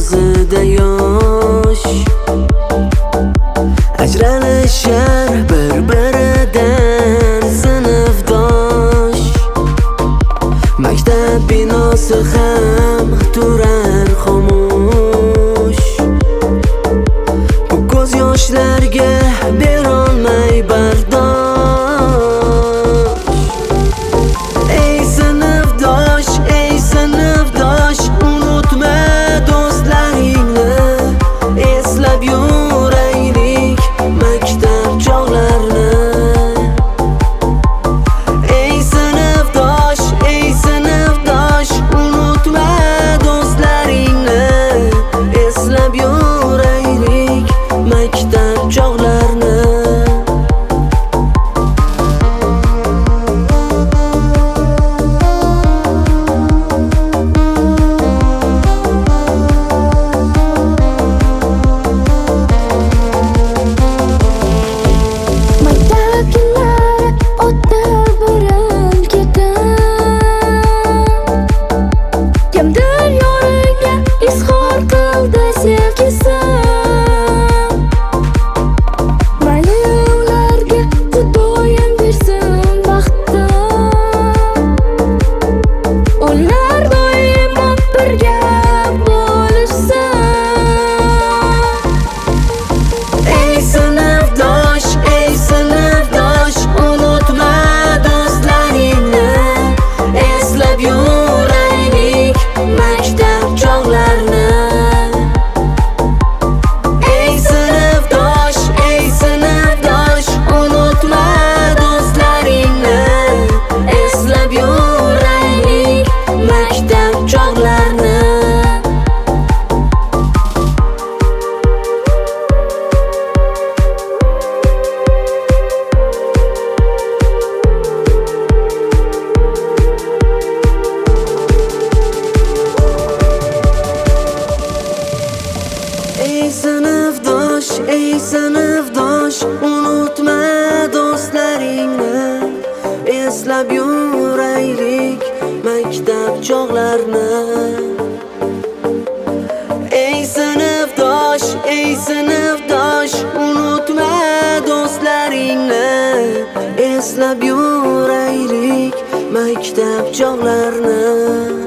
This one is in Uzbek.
ko'zida yosh, ajralishar bir-biridan sinfdosh. Maktab binosi ham turar xomush, bu ko'z yoshlarga berolmay bardosh. Ey sinfdosh, unutma do'stlaringni, eslab yuraylik maktab chog'larini. Ey sinfdosh, unutma do'stlaringni, eslab yuraylik maktab chog'larini. Ey sinfdosh, unutma do'stlaringni, eslab yuraylik maktab chog'larini. Ey sinfdosh, unutma do'stlaringni, eslab yuraylik maktab chog'larini.